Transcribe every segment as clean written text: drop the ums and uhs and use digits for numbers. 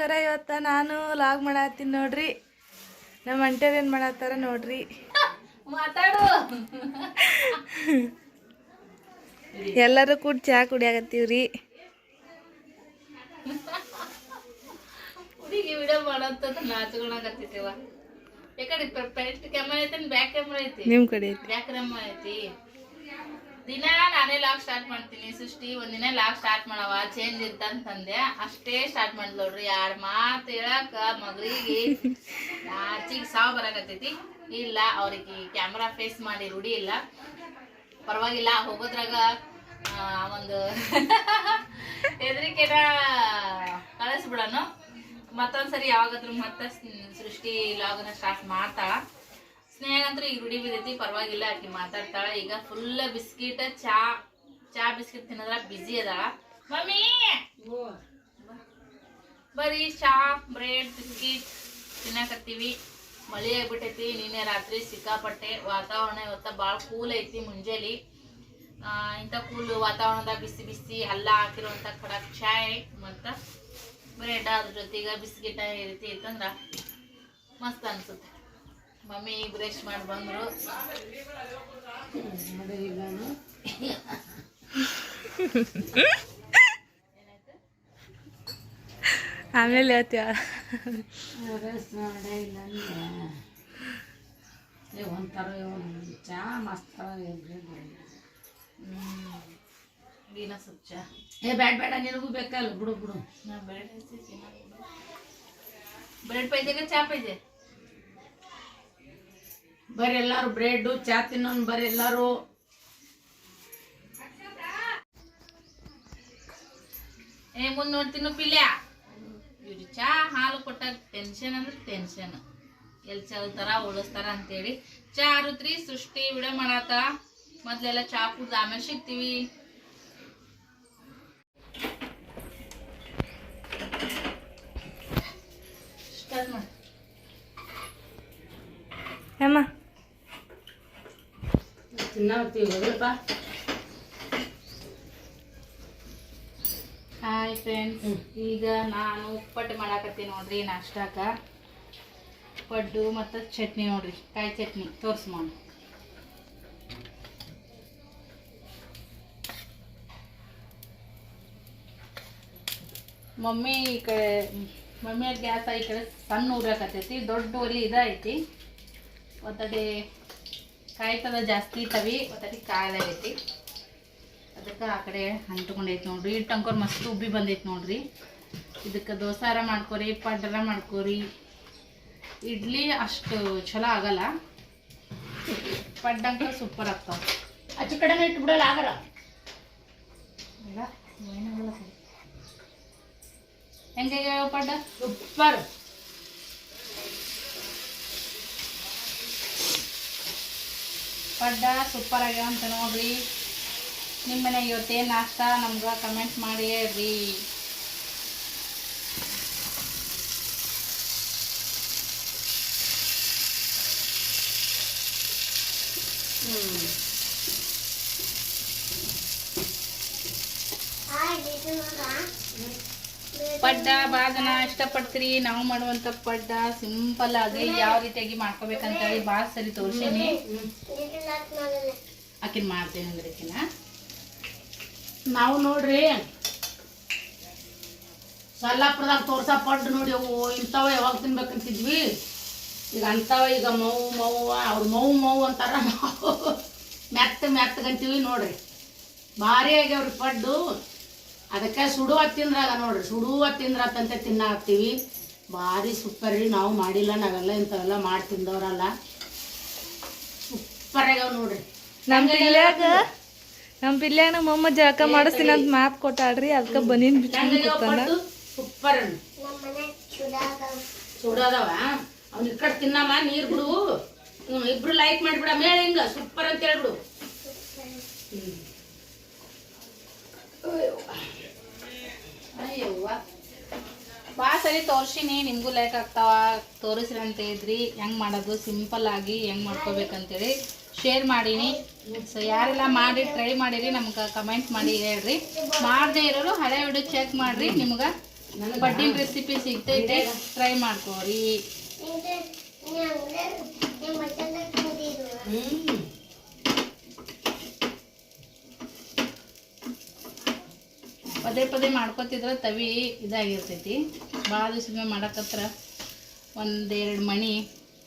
ನಮಸ್ಕಾರ. ಇವತ್ತು ನಾನು ಲಾಗ್ ಮಾಡತ್ತೀನಿ ನೋಡ್ರಿ. ನಮ್ಮ ಅಂಟೇರ್ ಏನು ಮಾಡತ್ತಾರ ನೋಡ್ರಿ. ಮಾತಾಡು. ಎಲ್ಲರೂ ಕೂಡ ಚಹಾ ಕುಡಿಯಾಕತ್ತೀವ್ರಿ. ಹುಡುಗಿ ವಿಡಿಯೋ ಮಾಡಂತ ನಾಚ್ಕೊಳಕತ್ತಿದ್ದೇವ. ಯಾಕಡೆ ಫ್ರಂಟ್ ಕ್ಯಾಮರಾ ಐತಿ, ಬ್ಯಾಕ್ ಕ್ಯಾಮರಾ ಐತಿ? ನಿಮ್ಮ ಕಡೆ ಐತಿ. ಬ್ಯಾಕ್ ಕ್ಯಾಮರಾ ಐತಿ. ದಿನ ನಾನೇ ಲಾಗ್ ಸ್ಟಾರ್ಟ್ ಮಾಡ್ತೀನಿ. ಸೃಷ್ಟಿ ಒಂದಿನ ಲಾಗ್ ಸ್ಟಾರ್ಟ್ ಮಾಡವ, ಚೇಂಜ್ ಇರ್ತಂತಂದೆ. ಅಷ್ಟೇ ಸ್ಟಾರ್ಟ್ ಮಾಡಿದ್ ನೋಡ್ರಿ. 2 ಮಾತು ಹೇಳಕ ಮಗಳಿಗೆ ನಾಚಿಗೆ ಸಾವು ಬರಾಕತ್ತೈತಿ. ಇಲ್ಲ, ಅವ್ರಿಗೆ ಕ್ಯಾಮ್ರಾ ಫೇಸ್ ಮಾಡಿ ರೂಢಿ ಇಲ್ಲ. ಪರವಾಗಿಲ್ಲ, ಹೋಗೋದ್ರಾಗ ಒಂದು ಹೆದರಿಕೆನ ಕಳಿಸ್ಬಿಡೋಣ. ಮತ್ತೊಂದ್ಸರಿ ಯಾವಾಗಾದ್ರೂ ಮತ್ತೆ ಸೃಷ್ಟಿ ಲಾಗನ್ನ ಸ್ಟಾರ್ಟ್ ಮಾಡ್ತಾಳ. ಸ್ನೇಹಗಂತೂ ಈಗ ರೂಢಿ ಬಿದ್ದೈತಿ, ಪರವಾಗಿಲ್ಲ, ಆಕಿ ಮಾತಾಡ್ತಾಳ. ಈಗ ಫುಲ್ ಬಿಸ್ಕಿಟ್, ಚಾ ಬಿಸ್ಕಿಟ್ ತಿನ್ನೋದ್ರ ಬಿಸಿ ಅದಾಳ. ಮಮ್ಮಿ ಬರೀ ಚಾ, ಬ್ರೆಡ್, ಬಿಸ್ಕಿಟ್ ತಿನ್ನಕತ್ತೀವಿ. ಮಳೆ ಆಗ್ಬಿಟ್ಟೈತಿ. ನಿನ್ನೆ ರಾತ್ರಿ ಸಿಕ್ಕಾಪಟ್ಟೆ. ವಾತಾವರಣ ಇವತ್ತ ಭಾಳ ಕೂಲ್ ಐತಿ. ಮುಂಜಾನೆ ಇಂಥ ಕೂಲ್ ವಾತಾವರಣದಾಗ ಬಿಸಿ ಬಿಸಿ ಹಲ್ಲ ಹಾಕಿರುವಂಥ ಖಡಕ್ ಚಾಯ್ ಮತ್ತು ಬ್ರೆಡ್, ಅದ್ರ ಜೊತೆಗೆ ಬಿಸ್ಕಿಟ್ ಈ ರೀತಿ ಇತ್ತಂದ್ರೆ ಮಸ್ತ್ ಅನ್ಸುತ್ತೆ. ಮಮ್ಮಿ ಬ್ರಷ್ ಮಾಡಿ ಬಂದರು. ಆಮೇಲೆ ಹೇಳ್ತೀವ. ಒಂಥರ ಚಾ ಮಸ್ತ್ ಬೀನ ಸ್ವಚ್ಛ. ಬೇಡ ನಿನಗೂ ಬೇಕಲ್ಲ, ಬಿಡು. ಬ್ರೆಡ್ ಪೈದೆಗ ಚಾ ಪೈದೆ? ಬರ್ರಿ ಎಲ್ಲಾರು ಬ್ರೆಡ್ ಚಾ ತಿನ್ನೋನ್ ಬರ್ರಿ ಎಲ್ಲಾರು. ಮುಂದ್ ನೋಡ್ತೀನೋ ಪಿಲ್ಯ. ಇವ್ರು ಚಾ ಹಾಲು ಕೊಟ್ಟಾಗ ಟೆನ್ಷನ್ ಅಂದ್ರೆ ಟೆನ್ಷನ್. ಎಲ್ಲಿ ಚಲ್ತಾರ ಓಡಿಸ್ತಾರ ಅಂತೇಳಿ ಚಾ ಆರುತ್ರಿ. ಸೃಷ್ಟಿ ವಿಡಿಯೋ ಮಾಡಾತ. ಮೊದ್ಲೆಲ್ಲ ಚಾ ಕುಡ್ದು ಆಮೇಲೆ ಸಿಗ್ತೀವಿ. ಸ್ಟಾರ್ಟ್ ಮಾಡಿ ಅಮ್ಮ. ಹಾಯ್ ಫ್ರೆಂಡ್ಸ್, ಈಗ ನಾನು ಉಪ್ಪಟ್ಟು ಮಾಡಾಕತ್ತೀನಿ ನೋಡ್ರಿ ನಾಷ್ಟಾಕ. ಪಡ್ಡು ಮತ್ತು ಚಟ್ನಿ ನೋಡ್ರಿ, ಕಾಯಿ ಚಟ್ನಿ ತೋರಿಸ್ಮೋಣ. ಮಮ್ಮಿ ಈ ಕಡೆ ಮಮ್ಮಿಯ ಗ್ಯಾಸ ಈ ಕಡೆ ಸಣ್ಣ ಉರಿಯಾಕತ್ತೈತಿ. ದೊಡ್ಡ ಒಲಿ ಇದೈತಿ. ಒತ್ತಡಿ ಕಾಯ್ತದ ಜಾಸ್ತಿ ತವಿ, ಒತ್ತಡಿ ಕಾಯಲಾಗೈತಿ. ಅದಕ್ಕೆ ಆ ಕಡೆ ಅಂಟ್ಕೊಂಡೈತಿ ನೋಡ್ರಿ. ಇಟ್ಟು ಅಂಕೋರ್ ಮಸ್ತ್ ಉಬ್ಬಿ ಬಂದೈತಿ ನೋಡ್ರಿ. ಇದಕ್ಕೆ ದೋಸಾರ ಮಾಡ್ಕೊರಿ, ಪಡ್ಡರ ಮಾಡ್ಕೊರಿ. ಇಡ್ಲಿ ಅಷ್ಟು ಚಲೋ ಆಗಲ್ಲ, ಪಡ್ಡಂಕ ಸೂಪರ್ ಆಗ್ತಾವ. ಆಚೆ ಕಡೆನೇ ಇಟ್ಟು ಬಿಡಲ್ಲ ಆಗಲ್ಲ. ಹೆಂಗೆ ಪಡ್ಡ? ಸೂಪರ್. ಪಡ್ಡ ಸೂಪರ್ ಆಗ್ಯಾವ ಅಂತ ನೋಡ್ರಿ. ನಿಮ್ಮ ಮನೆಗೆ ಇವತ್ತೇನು ನಾಷ್ಟ ನಮ್ಗೆ ಕಮೆಂಟ್ ಮಾಡಿ ಹೇಳ್ರಿ. ಪಡ್ಡ ಭಾಳ ಜನ ಇಷ್ಟಪಡ್ತೀರಿ. ನಾವು ಮಾಡುವಂಥ ಪಡ್ಡ ಸಿಂಪಲ್ ಆಗಿ ಯಾವ ರೀತಿಯಾಗಿ ಮಾಡ್ಕೋಬೇಕಂತೇಳಿ ಭಾಳ ಸರಿ ತೋರ್ಸೀನಿ. ಆಕಿನ ಮಾಡ್ತೇನೆ ಅಂದ್ರೆ ನಾವು ನೋಡ್ರಿ ಸಲ್ಲಾಪುರದಾಗ ತೋರ್ಸ ಪಡ್ಡು ನೋಡಿ, ಅವು ಇಂಥವ ಯಾವಾಗ ತಿನ್ಬೇಕಂತಿದ್ವಿ. ಈಗ ಅಂಥವ ಈಗ ಮೌ ಅವ್ರು ಮೌ ಅಂತಾರ, ನಾವು ಮೆತ್ತಗಂತೀವಿ ನೋಡ್ರಿ. ಭಾರಿ ಆಗ್ಯಾವ್ರಿ ಪಡ್ಡು. ಅದಕ್ಕೆ ಸುಡುವ ತಿಂದ್ರಾಗ ನೋಡ್ರಿ, ಸುಡುವ ತಿಂದ್ರಾತಂತೆ ತಿನ್ನಾಕ್ತೀವಿ. ಭಾರಿ ಸೂಪರ್ ರೀ. ನಾವು ಮಾಡಿಲ್ಲ, ನಾವೆಲ್ಲ ಇಂಥವೆಲ್ಲ ಮಾಡಿ ತಿಂದವ್ರಲ್ಲ. ಸೂಪರ್ ಆಗ್ಯಾವ ನೋಡ್ರಿ. ನಮ್ಮ ಪಿಲ್ಯಾಗ ನಮ್ಮ ಅಮ್ಮ ಜಳಕ ಮಾಡಿಸ್ತೀನಿ ಅಂತ ಮಾತು ಕೊಟ್ಟಾಳ್ರಿ. ಅದಕ್ಕೆ ಬನ್ನಿನ ಬಿಚ್ಕೊಂಡ್ತಾನ. ಸೂಪರ್ ಸುಡೋದವ. ಅವ್ನ ಈ ಕಡೆ ತಿನ್ನಮ್ಮ, ನೀರು ಬಿಡು. ಇಬ್ರು ಲೈಕ್ ಮಾಡಿಬಿಡ ಮೇಲೆ ಹಿಂಗ ಸೂಪರ್ ಅಂತ ಹೇಳ್ಬಿಡು. ಅಯ್ಯವ್ವ, ಭಾಳ ಸರಿ ತೋರ್ಸಿನಿ. ನಿಮಗೂ ಲೈಕ್ ಆಗ್ತಾವ, ತೋರಿಸ್ರಿ ಅಂತ ಇದ್ರಿ. ಹೆಂಗೆ ಮಾಡೋದು ಸಿಂಪಲ್ ಆಗಿ ಹೆಂಗೆ ಮಾಡ್ಕೋಬೇಕಂತೇಳಿ ಶೇರ್ ಮಾಡೀನಿ. ಸೊ ಯಾರೆಲ್ಲ ಮಾಡಿ ಟ್ರೈ ಮಾಡಿರಿ ನಮ್ಗೆ ಕಮೆಂಟ್ ಮಾಡಿ ಹೇಳ್ರಿ. ಮಾಡದೇ ಇರೋರು ಹಳೆ ವಿಡಿಯೋ ಚೆಕ್ ಮಾಡಿರಿ, ನಿಮ್ಗೆ ಪಡ್ಡಿನ ರೆಸಿಪಿ ಸಿಗ್ತೈತಿ, ಟ್ರೈ ಮಾಡ್ಕೋರಿ. ಪದೇ ಪದೇ ಮಾಡ್ಕೊತಿದ್ರೆ ತವಿ ಇದಾಗಿರ್ತೈತಿ. ಭಾಳ ದಿವ್ಸ ಮಾಡಕತ್ರ ಒಂದೆರಡು ಮಣಿ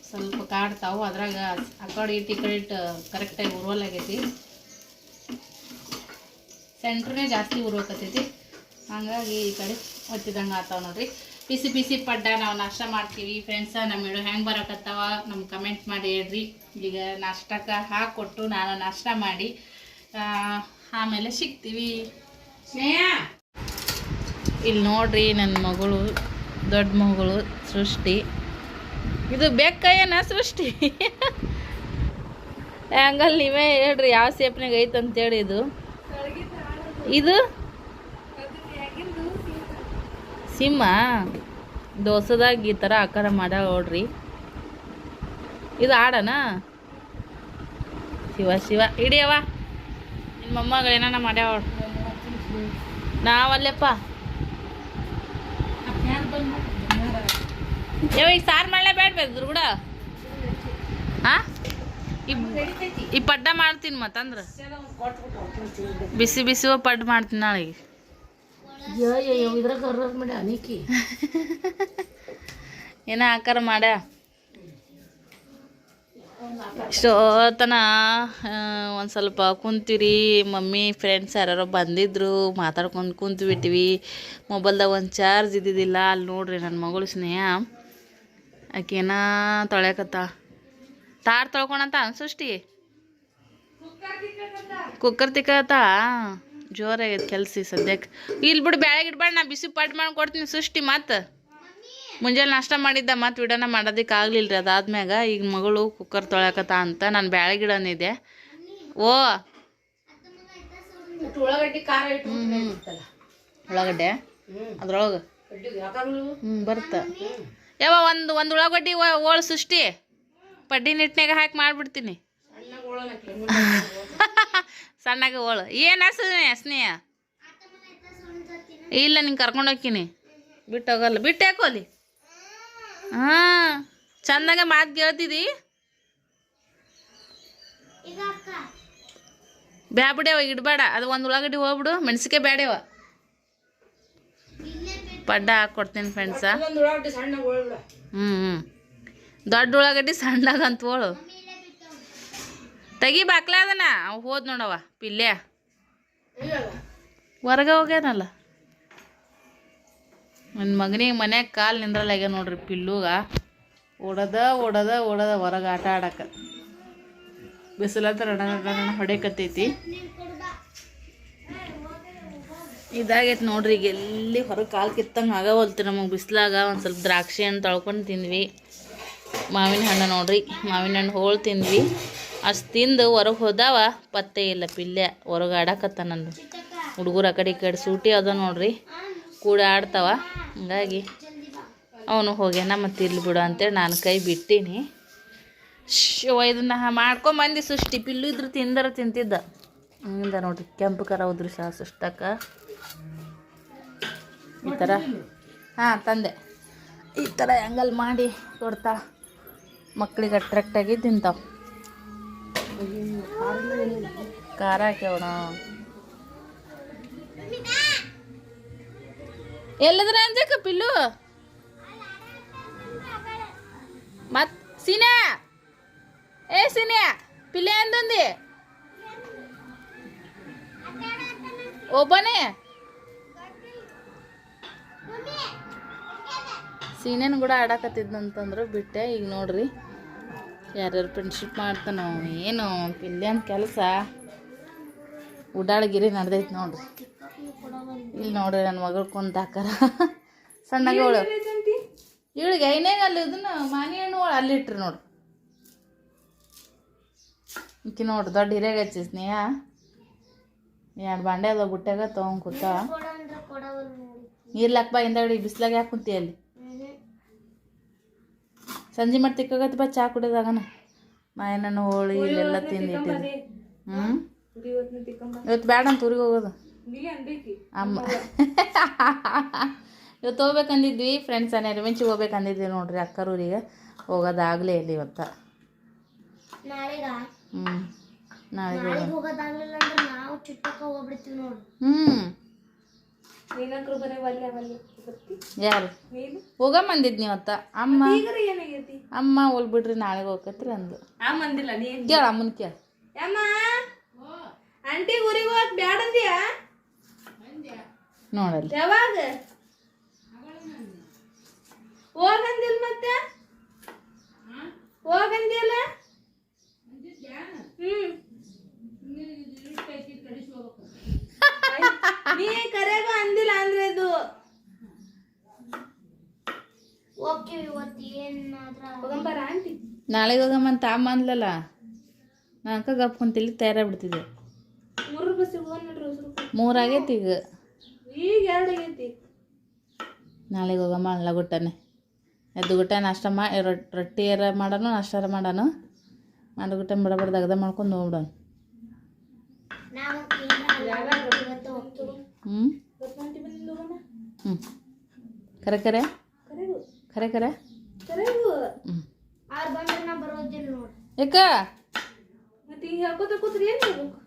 ಸ್ವಲ್ಪ ಕಾಡ್ತಾವು, ಅದ್ರಾಗ ಆ ಕಡೆ ಇಟ್ಟು ಈ ಕಡೆ ಇಟ್ಟು ಕರೆಕ್ಟಾಗಿ ಉರುವಲಾಗೈತಿ. ಸೆಂಟ್ರನೇ ಜಾಸ್ತಿ ಉರ್ಬೇಕತ್ತೈತಿ, ಹಂಗಾಗಿ ಈ ಕಡೆ ಒತ್ತಿದಂಗೆ ಆತಾವ ನೋಡ್ರಿ. ಬಿಸಿ ಬಿಸಿ ಪಡ್ಡ ನಾವು ನಾಷ್ಟ ಮಾಡ್ತೀವಿ ಫ್ರೆಂಡ್ಸ. ನಮ್ಮ ವಿಡಿಯೋ ಹೆಂಗೆ ಬರಕತ್ತಾವ ನಮ್ಗೆ ಕಮೆಂಟ್ ಮಾಡಿ ಹೇಳ್ರಿ. ಈಗ ನಾಷ್ಟಕ್ಕೆ ಹಾಕ್ಕೊಟ್ಟು ನಾನು ನಾಷ್ಟ ಮಾಡಿ ಆಮೇಲೆ ಸಿಗ್ತೀವಿ. ಇಲ್ಲಿ ನೋಡ್ರಿ ನನ್ನ ಮಗಳು, ದೊಡ್ಡ ಮಗಳು ಸೃಷ್ಟಿ. ಇದು ಬೆಕ್ಕಯ್ಯನ ಸೃಷ್ಟಿ? ಹಂಗಲ್ಲಿ ನೀವೇ ಹೇಳ್ರಿ ಯಾವ ಸೇಪ್ನಾಗ ಐತಂತೇಳಿ. ಇದು ಸಿಂಹ ದೋಸೆದಾಗ ಈ ಥರ ಆಕಾರ ಮಾಡ್ಯಾಳ ನೋಡ್ರಿ. ಇದು ಆಡನಾ? ಶಿವ ಶಿವ ಹಿಡಿಯವ, ನಿಮ್ಮ ಮೊಮ್ಮಗ ಏನಾನ ಮಾಡ್ಯಾವ. ನಾವಲ್ಲಪ್ಪ ಯಾವ ಈಗ ಸಾರು ಮಾಡಲೇ ಬೇಡ್ಬೇಕು ದುರ್ಗುಡ. ಹಾಂ ಈ ಪಡ್ಡ ಮಾಡ್ತೀನಿ ಮತ್ತಂದ್ರೆ ಬಿಸಿ ಬಿಸಿ ಪಡ್ಡು ಮಾಡ್ತೀನಿ ನಾಳೆಗೆ. ಏನೋ ಆಕಾರ ಮಾಡ್ಯ ಇಷ್ಟೋತನ ಒಂದು ಸ್ವಲ್ಪ ಕುಂತೀವಿ. ಮಮ್ಮಿ ಫ್ರೆಂಡ್ಸ್ ಯಾರು ಬಂದಿದ್ರು, ಮಾತಾಡ್ಕೊಂಡು ಕುಂತು ಬಿಟ್ಟಿವಿ. ಮೊಬೈಲ್ದಾಗ ಒಂದು ಚಾರ್ಜ್ ಇದ್ದಿದ್ದಿಲ್ಲ. ಅಲ್ಲಿ ನೋಡ್ರಿ ನನ್ನ ಮಗಳು ಸ್ನೇಹ ಆಕೆನ ತೊಳ್ಯಾಕತ್ತ. ತಾರ್ ತೊಳ್ಕೊಳಂತ ಸೃಷ್ಟಿ ಕುಕ್ಕರ್ ತಿಕ್ಕತ್ತ. ಜೋರಾಗೈತೆ ಕೆಲ್ಸ ಸದ್ಯಕ್ಕೆ. ಇಲ್ಲಿ ಬಿಡು, ಬ್ಯಾಳೆಗೆ ಇಡ್ಬೇಡ, ನಾ ಬಿಸಿ ಪಡ್ಡು ಮಾಡ್ಕೊಡ್ತೀನಿ ಸೃಷ್ಟಿ. ಮತ್ತು ಮುಂಜಾನೆ ನಾಷ್ಟ ಮಾಡಿದ್ದ, ಮತ್ತು ವಿಡೋನ ಮಾಡೋದಕ್ಕೆ ಆಗಲಿಲ್ಲ ರೀ. ಅದಾದ್ಮ್ಯಾಗ ಈಗ ಮಗಳು ಕುಕ್ಕರ್ ತೊಳ್ಯಾಕತ್ತ ಅಂತ ನಾನು ಬ್ಯಾಳೆ ಗಿಡನಿದೆ. ಓ ಉಳ್ಳಾಗಡ್ಡೆ ಅದ್ರೊಳಗೆ ಬರುತ್ತೆ ಯಾವ ಒಂದು ಉಳ್ಳಾಗಡ್ಡಿ ಓಳು ಸೃಷ್ಟಿ ಪಡ್ಡಿ ನಿಟ್ಟಿನಾಗ ಹಾಕಿ ಮಾಡಿಬಿಡ್ತೀನಿ. ಸಣ್ಣಗೆ ಓಳು ಏನು ಸ್ನೇಹ ಇಲ್ಲ, ನಿಂಗೆ ಕರ್ಕೊಂಡು ಹೋಗ್ತೀನಿ. ಬಿಟ್ಟು ಹೋಗಲ್ಲ, ಬಿಟ್ಟು ಯಾಕೋಲಿ. ಹಾಂ ಚಂದಾಗೆ ಮಾತು ಕೇಳ್ತಿದ್ದಿ. ಬ್ಯಾ ಬಿಡ್ಯಾವ ಇಡಬೇಡ, ಅದು ಒಂದು ಉಳ್ಳಾಗಡ್ಡಿ ಹೋಗ್ಬಿಡು. ಮೆಣಸಿಗೆ ಬ್ಯಾಡ್ಯಾವ, ಪಡ್ಡ ಹಾಕ್ಕೊಡ್ತೀನಿ ಫ್ರೆಂಡ್ಸ. ದೊಡ್ಡ ಉಳ್ಳಾಗಡ್ಡಿ ಸಣ್ಣಗಂತ ಹೋಳು ತೆಗಿ ಬಾಕ್ಲ ಅದನ. ಅವು ಹೋದ್ ನೋಡವ ಪಿಲ್ಯ ಹೊರಗೆ ಹೋಗ್ಯಾನಲ್ಲ. ನನ್ನ ಮಗನಿಗೆ ಮನ್ಯಾಗ ಕಾಲು ನಿಂದ್ರಲ್ಲಾಗ್ಯ ನೋಡ್ರಿ. ಪಿಲ್ಲುಗ ಓಡದ ಹೊರಗೆ ಆಟ ಆಡಕ್ಕೆ. ಬಿಸಿಲಂತ ರಣ ಹೊಡೆಕತ್ತೈತಿ. ಇದಾಗೈತೆ ನೋಡ್ರಿ. ಈಗ ಎಲ್ಲಿ ಹೊರಗೆ ಕಾಲು ಕಿತ್ತಂಗೆ ಆಗವಲ್ತು ನಮಗೆ ಬಿಸಿಲಾಗ. ಒಂದು ಸ್ವಲ್ಪ ದ್ರಾಕ್ಷಿ ಹಣ್ಣು ತೊಳ್ಕೊಂಡು ತಿಂದ್ವಿ. ಮಾವಿನ ಹಣ್ಣು ನೋಡ್ರಿ, ಮಾವಿನ ಹಣ್ಣು ಹೋಳು ತಿಂದ್ವಿ. ಅಷ್ಟು ತಿಂದು ಹೊರಗೆ ಹೋದಾವ ಪತ್ತೆ ಇಲ್ಲ. ಪಿಲ್ಯ ಹೊರಗೆ ಆಡಕತ್ತ. ನಂದು ಹುಡುಗರು ಆ ಕಡೆ ಈ ಕಡೆ ಸೂಟಿ ಅದ ನೋಡ್ರಿ, ಕೂಡ ಆಡ್ತಾವ. ಹಂಗಾಗಿ ಅವನು ಹೋಗ್ಯಾನ. ಮತ್ತು ಇರ್ಲಿ ಬಿಡು ಅಂತೇಳಿ ನಾನು ಕೈ ಬಿಟ್ಟೀನಿ. ಇದನ್ನು ಮಾಡ್ಕೊಂಬಂದು ಸೃಷ್ಟಿ. ಪಿಲ್ಲು ಇದ್ರೆ ತಿಂತಿದ್ದ. ಹಿಂದ ನೋಡ್ರಿ ಕೆಂಪು ಕರ ಉದ್ರಿ ಸೃಷ್ಟಕ್ಕ ಈ ಥರ. ಹಾಂ ತಂದೆ. ಈ ಥರ ಹೆಂಗಲ್ ಮಾಡಿ ಕೊಡ್ತಾ ಮಕ್ಳಿಗೆ ಅಟ್ರಾಕ್ಟಾಗಿ ತಿಂತಾವ. ಖಾರ ಹಾಕ್ಯವಣ. ಎಲ್ಲದ್ರ ಅಂಜಕ್ಕ ಪಿಲ್ಲು ಮತ್ ಸೀನಾ ಸೀನಾ ಪಿಲ್ಲೆ ಅಂತಂದಿ ಒಬ್ಬನೇ. ಸೀನೇನು ಕೂಡ ಆಡಕತ್ತಿದ್ನಂತಂದ್ರು ಬಿಟ್ಟೆ. ಈಗ ನೋಡ್ರಿ ಯಾರ್ಯಾರು ಫ್ರೆಂಡ್ಶಿಪ್ ಮಾಡ್ತಾನೋ ಏನು ಪಿಲ್ಯನ್ ಕೆಲಸ ಉಡಾಳಗಿರಿ ನಡೆದೈತಿ ನೋಡ್ರಿ. ಇಲ್ಲಿ ನೋಡ್ರಿ ನನ್ನ ಮಗಳು ಕುಂತಾಕಾರ ಸಣ್ಣಗೆ ಅವಳು. ಇವಳಿಗೆ ಐನೇಗ ಅಲ್ಲಿ ಇದನ್ನ ಮಾನಿ ಹಣ್ಣು ಅಲ್ಲಿಟ್ರಿ ನೋಡ್ರಿ. ಈಕಿ ನೋಡ್ರಿ ದೊಡ್ಡ ಹಿರಿಯಾಗ ಹಚ್ಚಿ ಸ್ನೇಹ. ಎರಡು ಬಾಂಡೆ ಅದ ಬುಟ್ಟಾಗ ತೊಗೊಂಡು ಕೂತ. ಇರ್ಲಕ್ಕ ಬಾ ಹಿಂದಗಡೆ ಬಿಸ್ಲಾಗ ಯಾಕೆ ಕುಂತಿ ಅಲ್ಲಿ. ಸಂಜೆ ಮಾಡಿ ತಿಕ್ಕಾಗತ್ತೆ ಬಾ ಚಾ ಕುಡಿಯೋದಾಗನ. ಮಾಯಣ್ಣನ ಹೋಳಿ ಇಲ್ಲೆಲ್ಲ ತಿಂದಿಟ್ಟಿದ್ವಿ. ಇವತ್ತು ಬೇಡ ಅಂತ ಊರಿಗೆ ಹೋಗೋದು. ಅಮ್ಮ ಇವತ್ತು ಹೋಗ್ಬೇಕಂದಿದ್ವಿ ಫ್ರೆಂಡ್ಸ್ ನೆರವೆಂಚಿಗೆ ಹೋಗ್ಬೇಕಂದಿದ್ವಿ ನೋಡ್ರಿ ಅಕ್ಕರೂರಿಗೆ. ಹೋಗೋದಾಗಲೇ ಇಲ್ಲ ಇವತ್ತು. ನಾಳೆಗೆ ಹೋಗೋದಾಗಲಿಲ್ಲ ಅಂದ್ರೆ ನಾವು ಚಿಟ್ಟಕ್ಕ ಹೋಗ್ಬಿಡ್ತೀವಿ ನೋಡಿ. ಯಾರು ಹೋಗಂಬಂದಿದ್ನಿ ಇವತ್ತ. ಅಮ್ಮ ಹೋಗ್ಬಿಡ್ರಿ ನಾಳೆಗೆ ಹೋಗತ್ರಿ ಅಂದು. ಕೇಳ ಅಮ್ಮನ ಕೇಳ. ಆಂಟಿ ಊರಿಗೆ ಹೋಗಕ್ ಬ್ಯಾಡ ಅಂದ್ಯಾ ನೋಡಲ್ಲಿ ಯಾವಾಗ ಹೋಗಂದಿಲ್ಲ ಮತ್ತೆ ಹೋಗಂದಿಲ್ಲ. ನೀ ಕರೆಗ ಅಂದಿಲ್ಲ ಅಂದ್ರೆ ಅದು ಓಕೆ ಇವತ್ತು ಏನಾದ್ರ ಹೋಗಂಬರ ಆಂಟಿ. ನಾಳೆಗೆ ಹೋಗಮ್ಮಂತ ಅಮ್ಮ ಅಂದ್ಲಲ್ಲ. ನಾ ಅಕ್ಕ ಗಪ್ ಕುಂತಿಲ್ಲಿ ತಯಾರಾಗ್ಬಿಡ್ತಿದ್ದೆ. 3 ಬಸ್ಸಿಗೆ ಹೋಗೋಣ ನೋಡ್ರಿ. 3 ಆಗೈತಿ ಈಗ 2 ಆಗೈತಿ. ನಾಳೆಗೆ ಹೋಗಮ್ಮ ಅಳ್ಳಗುಟ್ಟನೆ ಎದ್ದುಗುಟ್ಟ ನಾಷ್ಟ ರೊಟ್ಟಿ ಏರ ಮಾಡೋಣ ನಾಷ್ಟಾರ ಮಾಡೋಣ. ಮಾಡಗುಟ್ಟ ಬಡಬಡ ದಗದ ಮಾಡ್ಕೊಂಡು ಹೋಗ್ಬಿಡೋಣ. ಕರೆ ಕರೆ ಕರೆ ಕರೆ ಯಾಕ ಮತ್ತೆ ಹಿಂಗೆ ಹೇಳ್ಕೊತ ಕೂತ್ರಿ ಏನು ಮಾಡ್ಬೇಕು?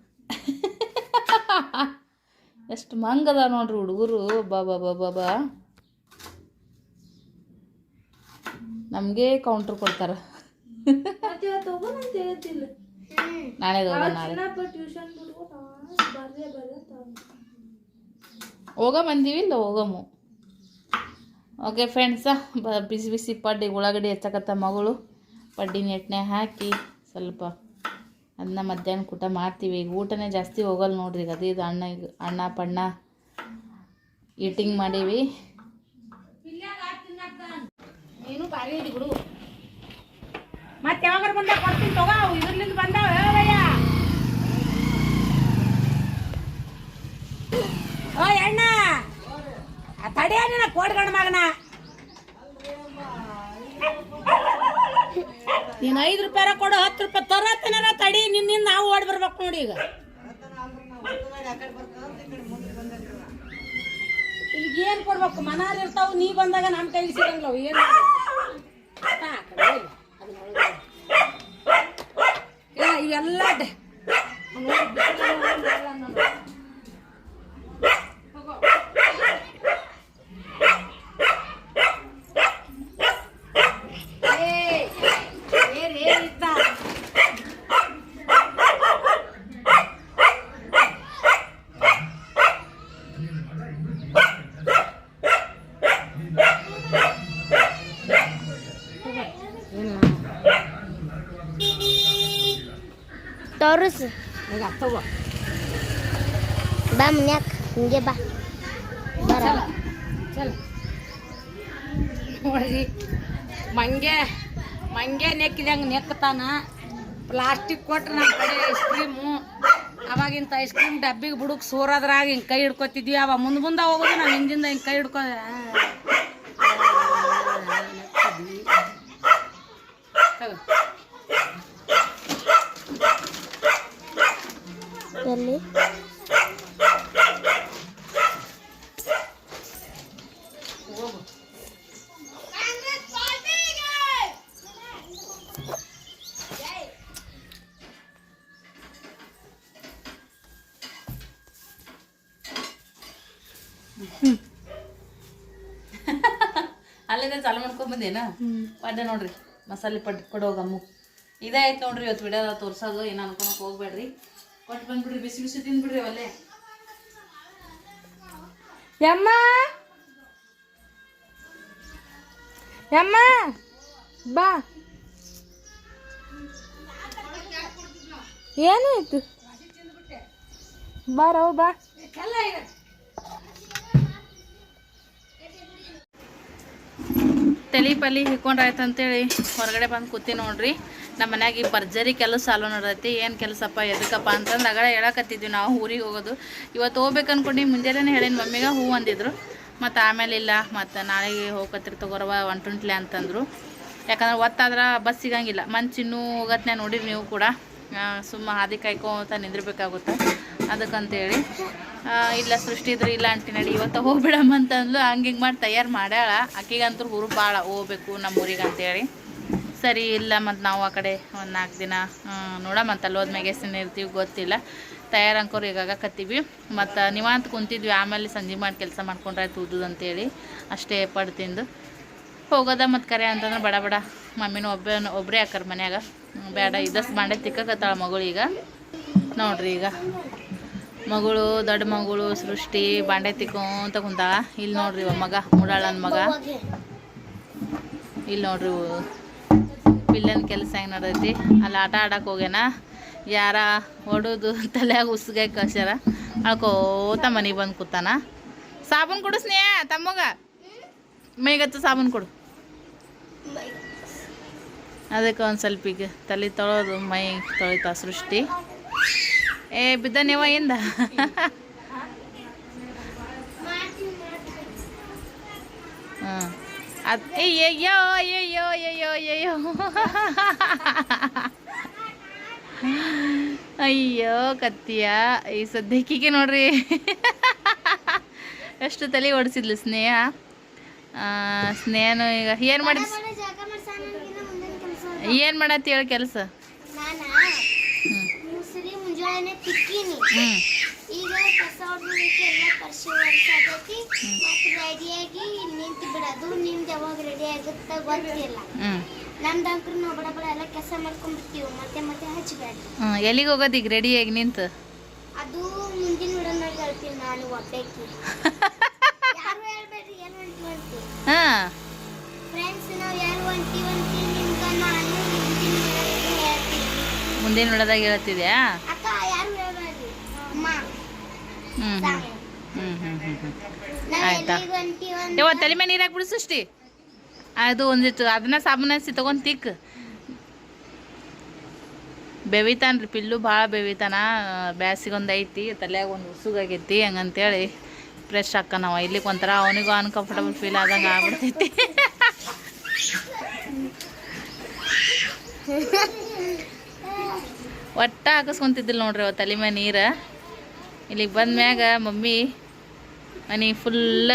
ಎಷ್ಟು ಮಂಗದ ನೋಡ್ರಿ ಹುಡುಗರು. ಬಾಬಾ ಬಾಬಾ ಬಾ ನಮಗೆ ಕೌಂಟ್ರ್ ಕೊಡ್ತಾರ. ಮತ್ತೆ ಇವತ್ತು ಹೋಗೋಣ ಅಂತ ಹೇಳ್ತಿಲ್ಲ. ನಾಳೆಗೆ ಹೋಗೋಣ. ನಾಳೆ ಟ್ಯೂಷನ್ ಹೋಗ ಬಂದೀವಿ ಇಲ್ಲ ಹೋಗಮ್ಮು. ಓಕೆ ಫ್ರೆಂಡ್ಸ, ಬಿಸಿ ಬಿಸಿ ಪಡ್ಡಿ ಉಳ್ಳಾಗಡ್ಡಿ ಹೆಚ್ಚಕತ್ತ ಮಗಳು. ಪಡ್ಡಿ ನೆಟ್ಟನೆ ಹಾಕಿ ಸ್ವಲ್ಪ ಅದನ್ನ ಮಧ್ಯಾಹ್ನ ಊಟ ಮಾಡ್ತೀವಿ. ಈಗ ಊಟನೇ ಜಾಸ್ತಿ ಹೋಗಲ್ಲ ನೋಡ್ರಿ. ಅದೇ ಇದು ಅಣ್ಣ ಪಣ್ಣ ಈಟಿಂಗ್ ಮಾಡೀವಿ. ನೀನು ಬಾರಿ ಇಡಿ ಬಿಡು. ಮತ್ತೆ ಯಾವಾಗ ಬಂದ ಕೊಡ್ತೀನಿ ತಗೋ. ಇದ್ರಲಿಂದ ಬಂದಾವ ಹೇಳಯ್ಯ. ಓ ಅಣ್ಣ ತಡಿಯ ನಿನ್ನ ಕೋಡ್ಗಣ ಮಗನ. ನೀನು 5 ರೂಪಾಯಿ ಕೊಡು, 10 ರೂಪಾಯಿ ತರತ್ತೇನಾರ ತಡಿ. ನಿನ್ನಿಂದ ನಾವು ಓಡಿ ಬರ್ಬೇಕು ನೋಡಿ. ಈಗ ಈಗ ಏನು ಕೊಡ್ಬೇಕು? ಮನಾರ್ ಇರ್ತಾವ, ನೀ ಬಂದಾಗ ನಮ್ಮ ಕೈಗೆ ಸಿಗಂಗಿಲ್ಲ. ಏನು ಇವೆಲ್ಲ ತೋರಿಸು ಈಗ ತಗೋ. ಬಾ ಮನ್ಯಾಕ ಹಿಂಗೆ ಬಾ ಬರ ಚಲ ನೋಡ್ರಿ ಮಂಗೆ ನೆಕ್ಕಿದಂಗೆ ನೆಕ್ತಾನ. ಪ್ಲಾಸ್ಟಿಕ್ ಕೊಟ್ರೆ ನಮ್ಮ ಕಡೆ ಐಸ್ ಕ್ರೀಮು. ಅವಾಗಿಂತ ಐಸ್ ಕ್ರೀಮ್ ಡಬ್ಬಿಗೆ ಬುಡಕ್ಕೆ ಸೋರೋದ್ರಾಗ ಹಿಂಗೆ ಕೈ ಹಿಡ್ಕೊತಿದ್ವಿ. ಅವ ಮುಂದೆ ಹೋಗೋದು ನಾವು ಹಿಂದಿಂದ ಹಿಂಗೆ ಕೈ ಹಿಡ್ಕೊ ಎಲ್ಲಿ ಅಲ್ಲಿಂದ ಚಾಲು ಮಾಡ್ಕೊಂಬಂದೇನ ಪಡ್ಡೆ ನೋಡ್ರಿ. ಮಸಾಲೆ ಪಡ್ಡೆ ಕೊಡೋಗಮ್ಮು. ಇದಾಯ್ತು ನೋಡ್ರಿ ಇವತ್ತು ವಿಡಿಯೋದ ತೋರ್ಸೋದು. ಏನು ಅನ್ಕೊಳಕ್ ಹೋಗ್ಬೇಡ್ರಿ. ಕೊಟ್ಟು ಬಂದ್ಬಿಡ್ರಿ. ಬಿಸಿ ಬಿಸಿ ತಿಂದ್ಬಿಡ್ರಿ ಅವಲ್ಲೇ. ಯಮ್ಮ ಯಮ್ಮ ಬಾ. ಏನಾಯ್ತು? ಬಾರವ ಬಾ. ತಲೆ ಪಲಿ ಹಿಕ್ಕೊಂಡ್ರಾಯ್ತು ಅಂತೇಳಿ ಹೊರಗಡೆ ಬಂದು ಕೂತಿ ನೋಡ್ರಿ. ನಮ್ಮ ಮನ್ಯಾಗ ಭರ್ಜರಿ ಕೆಲಸ ಚಾಲು ನಡೆದೈತಿ. ಏನು ಕೆಲಸಪ್ಪ ಎದಕ್ಕಪ್ಪ ಅಂತಂದ್ರೆ ಅಗಡೆ ಹೇಳಕತ್ತಿದ್ವಿ ನಾವು ಊರಿಗೆ ಹೋಗೋದು. ಇವತ್ತು ಹೋಗ್ಬೇಕು ಅನ್ಕೊಂಡು ಮುಂಜಾನೆ ಹೇಳಿನ ಮಮ್ಮಿಗೆ ಹೂ ಅಂದಿದ್ರು. ಮತ್ತು ಆಮೇಲೆ ಇಲ್ಲ, ಮತ್ತು ನಾಳೆಗೆ ಹೋಗತ್ತಿರ್ ತಗೋರವ 120 ಅಂತಂದರು. ಯಾಕಂದ್ರೆ ಒತ್ತಾದ್ರೆ ಬಸ್ ಸಿಗಂಗಿಲ್ಲ. ಮಂಚಿನ್ನೂ ಹೋಗತ್ನೇ ನೋಡಿರಿ ನೀವು ಕೂಡ. ಸುಮ್ಮ ಹಾದಿ ಕಾಯ್ಕೊಂತ ನಿಂದಿರ್ಬೇಕಾಗುತ್ತೆ ಅದಕ್ಕಂತೇಳಿ ಇಲ್ಲ ಸೃಷ್ಟಿ ಇದ್ರೆ ಇಲ್ಲ ಅಂಟಿ ನಡಿ ಇವತ್ತು ಹೋಗ್ಬಿಡಮ್ಮ ಅಂತಂದ್ಲು. ಹಂಗೆ ಹಿಂಗೆ ಮಾಡಿ ತಯಾರು ಮಾಡ್ಯಾಳ. ಆಕಿಗಂತೂ ಹುರು ಭಾಳ ಹೋಗ್ಬೇಕು ನಮ್ಮೂರಿಗೆ ಅಂತೇಳಿ. ಸರಿ ಇಲ್ಲ ಮತ್ತು ನಾವು ಆ ಕಡೆ ಒಂದು 4 ದಿನ ನೋಡಮ್ಮಂತ ಅಲ್ಲಿ ಹೋದ್ಮ್ಯಾಗ ಎಷ್ಟು ದಿನ ಇರ್ತೀವಿ ಗೊತ್ತಿಲ್ಲ. ತಯಾರು ಅಂಕೋರು ಈಗಾಗಕತ್ತೀವಿ ಮತ್ತು ನೀವಂತ ಕುಂತಿದ್ವಿ. ಆಮೇಲೆ ಸಂಜೆ ಮಾಡಿ ಕೆಲಸ ಮಾಡ್ಕೊಂಡ್ರಾಯ್ತು ಉದ್ದುದಂತೇಳಿ ಅಷ್ಟೇ ಪಡ್ತಿಂದು ಹೋಗೋದ. ಮತ್ತು ಕರೆ ಅಂತಂದ್ರೆ ಬಡ ಬಡ ಮಮ್ಮಿನೂ ಒಬ್ಬರೇ ಹಾಕರ್ ಮನ್ಯಾಗ. ಬೇಡ ಇದಷ್ಟು ಬಾಂಡೆ ತಿಕ್ಕಕತ್ತಾಳ ಮಗಳು. ಈಗ ನೋಡ್ರಿ ಈಗ ಮಗಳು ದೊಡ್ಡ ಮಗಳು ಸೃಷ್ಟಿ ಬಾಂಡೆ ತಿಕ್ಕೊಂತ ಕುಂತಾಳ. ಇಲ್ಲಿ ನೋಡ್ರಿ ಮಗ ಮುಡಾಳನ್ ಮಗ. ಇಲ್ಲಿ ನೋಡ್ರಿ ಪಿಲ್ಲನ್ ಕೆಲಸ ಹೆಂಗೆ ನಡೆದೈತಿ. ಅಲ್ಲಿ ಆಟ ಆಡಕ್ಕೆ ಹೋಗ್ಯಾನ. ಯಾರ ಹೊಡೋದು ತಲೆಯಾಗ ಉಸ್ಗಾಯಿ ಕಳ್ಸ್ಯಾರ. ಅಳ್ಕೋತ ಮನೆಗೆ ಬಂದು ಕೂತಾನ. ಸಾಬೂನು ಕೊಡು ಸ್ನೇಹ ತಮ್ಮಗ. ಮೈಗತ್ತು ಸಾಬೂನು ಕೊಡು. ಅದಕ್ಕೆ ಒಂದು ಸ್ವಲ್ಪ ಈಗ ತಲೆ ತೊಳೋದು ಮೈ ತೊಳಿತಾ ಸೃಷ್ಟಿ. ಬಿದ್ದ ನೀವ ಇಂದ ಹಾಂ ಅದು ಅಯ್ಯೋ ಅಯ್ಯೋ ಅಯ್ಯೋ ಅಯ್ಯೋ ಅಯ್ಯೋ ಕತ್ತಿಯ. ಈ ಸದ್ಯಕ್ಕಿಗೆ ನೋಡ್ರಿ ಎಷ್ಟು ತಲೆ ಓಡಿಸಿದ್ಲು ಸ್ನೇಹ. ಸ್ನೇಹನು ಈಗ ಏನು ಮಾಡಿ ಏನು ಮಾಡತ್ತಿ ಹೇಳಿ ಕೆಲಸ. ಈಗ ಕಸ ಹೊಡ್ಲಿಕ್ಕೆ ಎಲ್ಲ ಪರ್ಸಿ ಹೊಡ್ಸಾಕೈತಿ ಮತ್ತೆ ರೆಡಿಯಾಗಿ ನಿಂತು ಬಿಡೋದು. ನಿಮ್ದು ಯಾವಾಗ ರೆಡಿ ಆಗುತ್ತೆ ಗೊತ್ತಿಲ್ಲ. ನಮ್ದು ಅಂಕ್ರು ನಾವು ಬಡ ಬಡ ಎಲ್ಲ ಕೆಲಸ ಮಾಡ್ಕೊಂಡ್ಬಿಡ್ತೀವಿ. ಮತ್ತೆ ಮತ್ತೆ ಹಚ್ಚಬೇಡ್ರಿ. ಎಲ್ಲಿಗೆ ಹೋಗೋದು ಈಗ ರೆಡಿಯಾಗಿ ನಿಂತು? ಅದು ಮುಂದಿನ ವಿಡಿಯೋನಾಗ ಹೇಳ್ತೀನಿ ನಾನು ಒಬ್ಬಾಕಿ. ಯಾರು ಹೇಳ್ಬೇಡ್ರಿ ಏನು ಹೊಂಟಿ ಹಾಂ ಫ್ರೆಂಡ್ಸ್. ನಾವು ಯಾರು ಹೊಂಟಿ ನಿಮ್ಗೆ ನಾನು ಹೇಳ್ತೀನಿ. ಮುಂದಿನ ವಿಡಿಯೋದಾಗ ಹೇಳ್ತಿದ್ಯಾ? ಅಕ್ಕ ಯಾರು ಹೇಳ್ಬೇಡ್ರಿ ಅಮ್ಮ. ಆಯ್ತಾ ಇವತ್ತು ತಲೆ ಮೇಲೆ ನೀರು ಹಾಕ್ಬಿಡು ಸೃಷ್ಟಿ. ಅದು ಒಂದಿಟ್ಟು ಅದನ್ನ ಸಾಬೂನು ಹಚ್ಚಿ ತೊಗೊಂಡು ತಿಕ್. ಬೆವಿತಾನ್ರಿ ಪಿಲ್ಲು ಭಾಳ ಬೆವಿತಾನ. ಬ್ಯಾಸಿಗೊಂದು ಐತಿ ತಲೆಯಾಗ ಒಂದು ಉಸುಗಾಗೈತಿ. ಹಂಗಂತೇಳಿ ಫ್ರೆಶ್ ಹಾಕ ನಾವು ಇಲ್ಲಿಗೆ ಒಂಥರ ಅವನಿಗೂ ಅನ್ಕಂಫರ್ಟಬಲ್ ಫೀಲ್ ಆದಂಗೆ ಆಗ್ಬಿಡ್ತೈತಿ. ಒಟ್ಟ ಹಾಕಿಸ್ಕೊಂತಿದ್ದಿಲ್ಲ ನೋಡ್ರಿ ಅವತ್ತು ತಲೆ ಮೇಲೆ ನೀರು. ಇಲ್ಲಿಗೆ ಬಂದ್ಮ್ಯಾಗ ಮಮ್ಮಿ ಮನೆಗೆ ಫುಲ್ಲ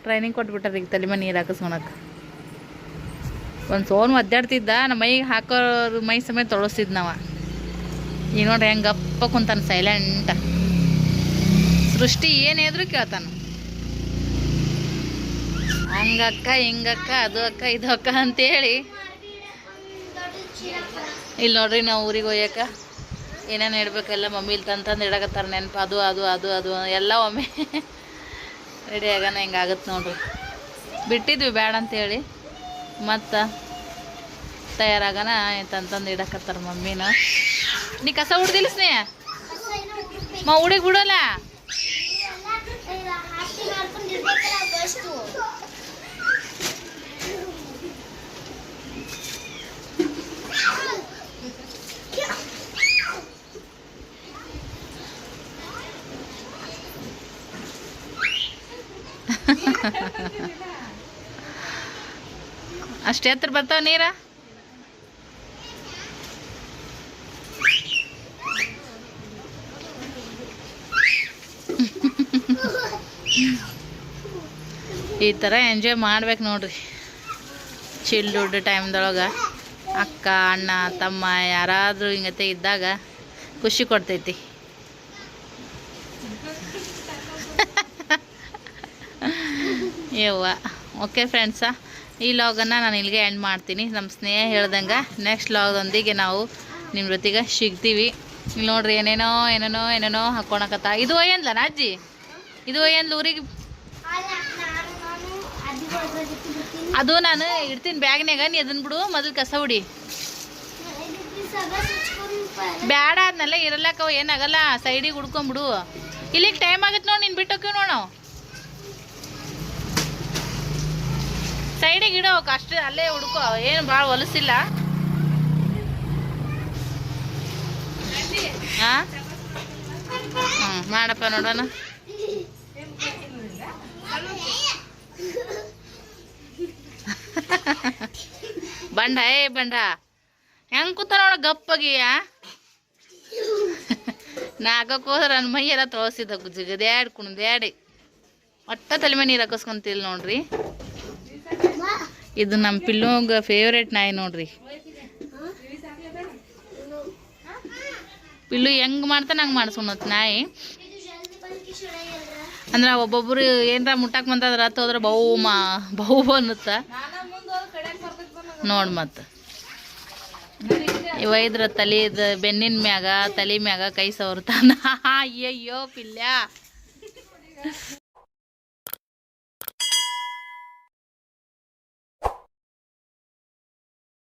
ಟ್ರೈನಿಂಗ್ ಕೊಟ್ಬಿಟ್ಟಾರ ಈಗ ತಲೆ ಮೇಲೆ ನೀರು ಹಾಕಿಸ್ಕೊಳಕ್ಕೆ. ಒಂದು ಸೋನು ಒದ್ದಾಡ್ತಿದ್ದ. ನಮ್ಮ ಮೈಗೆ ಹಾಕೋರು ಮೈ ಸಮೇತ ತೊಳಸ್ತಿದ್ ನಾವ. ಈಗ ನೋಡ್ರಿ ಹೆಂಗೆ ಗಪ್ಪ ಕುಂತಾನ ಸೈಲೆಂಟ. ಸೃಷ್ಟಿ ಏನೇದ್ರು ಕೇಳ್ತಾನ. ಹಂಗಕ್ಕ ಹಿಂಗಕ್ಕ ಅದು ಅಕ್ಕ ಇದು ಅಕ್ಕ ಅಂತೇಳಿ. ಇಲ್ಲಿ ನೋಡ್ರಿ ನಾವು ಊರಿಗೆ ಹೋಗ್ಯಾಕ ಏನೇನು ಇಡ್ಬೇಕೆಲ್ಲ ಮಮ್ಮಿ ಇಲ್ಲಿ ತಂತಂದು ಇಡಕತ್ತಾರ ನೆನಪು. ಅದು ಅದು ಅದು ಅದು ಎಲ್ಲ ಒಮ್ಮೆ ರೆಡಿ ಆಗೋಣ ಹಿಂಗಾಗತ್ತೆ ನೋಡ್ರಿ. ಬಿಟ್ಟಿದ್ವಿ ಬೇಡ ಅಂತೇಳಿ ಮತ್ತು ತಯಾರಾಗೋಣ ತಂತಂದು ಇಡಕತ್ತಾರ ಮಮ್ಮಿನ. ನೀ ಕಸ ಹುಡ್ದಿಲ್ಲ ಸ್ನೇಹ? ಹುಡುಗಿ ಬಿಡೋಲ್ಲ. ಅಷ್ಟು ಎತ್ತರ ಬರ್ತಾವ ನೀರ. ಈ ಥರ ಎಂಜಾಯ್ ಮಾಡ್ಬೇಕು ನೋಡ್ರಿ ಚಿಲ್ಡ್ಹುಡ್ ಟೈಮ್ದೊಳಗೆ. ಅಕ್ಕ ಅಣ್ಣ ತಮ್ಮ ಯಾರಾದರೂ ಹಿಂಗತೆ ಇದ್ದಾಗ ಖುಷಿ ಕೊಡ್ತೈತಿ. ಯವ್ವ ಓಕೆ ಫ್ರೆಂಡ್ಸ, ಈ ಲಾಗನ್ನು ನಾನು ಇಲ್ಲಿಗೆ ಎಂಡ್ ಮಾಡ್ತೀನಿ. ನಮ್ಮ ಸ್ನೇಹ ಹೇಳ್ದಂಗೆ ನೆಕ್ಸ್ಟ್ ಲಾಗದೊಂದಿಗೆ ನಾವು ನಿಮ್ಮ ಜೊತೆಗೆ ಸಿಗ್ತೀವಿ. ಇಲ್ಲಿ ನೋಡ್ರಿ ಏನೇನೋ ಏನೇನೋ ಏನೇನೋ ಹಾಕ್ಕೊಳಕತ್ತ. ಇದು ಒಯ್ಯನ್ಲನ ಅಜ್ಜಿ? ಇದು ಒಯ್ಯನ್ಲ ಊರಿಗೆ? ಅದು ನಾನು ಇಡ್ತೀನಿ ಬ್ಯಾಗ್ನಾಗ. ನೀ ಅದನ್ನ ಬಿಡು, ಮೊದಲು ಕಸ ಹುಡಿ. ಬ್ಯಾಡ ಅದನ್ನೆಲ್ಲ ಇರಲ್ಲಕ್ಕ ಏನಾಗಲ್ಲ. ಸೈಡಿಗೆ ಹುಡ್ಕೊಂಬಿಡು. ಇಲ್ಲಿಗೆ ಟೈಮ್ ಆಗತ್ತೆ ನೋಡಿ. ನೀನು ಬಿಟ್ಟೋಕಿವ್ ನೋಡು. ನಾವು ಸೈಡಿಗೆ ಇಡೋ ಅಷ್ಟೇ, ಅಲ್ಲೇ ಹುಡ್ಕೋ. ಏನು ಭಾಳ ಹೊಲಸಿಲ್ಲ. ಹಾಂ ಮಾಡಪ್ಪ ನೋಡೋಣ. ಬಂಡ ಬಂಡ ಹೆಂಗೆ ಕೂತ ನೋಡ ಗಪ್ಪಗಿಯ. ನಾಗಕ್ಕೆ ಹೋದ್ರೆ ನನ್ನ ಮೈ ಎಲ್ಲ ತೋರಿಸಿದ ಜಿಗದ್ಯಾಡಿ ಕುಣ್ದ್ಯಾಡಿ ಒಟ್ಟ ತಲೆ ಮೇಲೆ ನೀರು ಹಾಕಿಸ್ಕೊಂತಿಲ್ಲ ನೋಡ್ರಿ. ಇದು ನಮ್ಮ ಪಿಲ್ಲುಗೆ ಫೇವ್ರೇಟ್ ನಾಯಿ ನೋಡ್ರಿ. ಪಿಲ್ಲು ಹೆಂಗೆ ಮಾಡ್ತಾನೆ ಹಂಗೆ ಮಾಡಿಸ್ಕೊಳತ್ ನಾಯಿ. ಅಂದ್ರೆ ಒಬ್ಬೊಬ್ರು ಏನಾರ ಮುಟ್ಟಕ್ಕೆ ಬಂತಂದ್ರೆ ಹತ್ತು ಹೋದ್ರೆ ಬಹು ಅನ್ನುತ್ತ ನೋಡಿ. ಮತ್ತು ಇವ ಇದ್ರ ತಲೆದ ಬೆನ್ನಿನ ಮ್ಯಾಗ ತಲೆ ಮ್ಯಾಗ ಕೈ ಸವರ್ತಾನ. ಅಯ್ಯಯ್ಯೋ ಪಿಲ್ಯ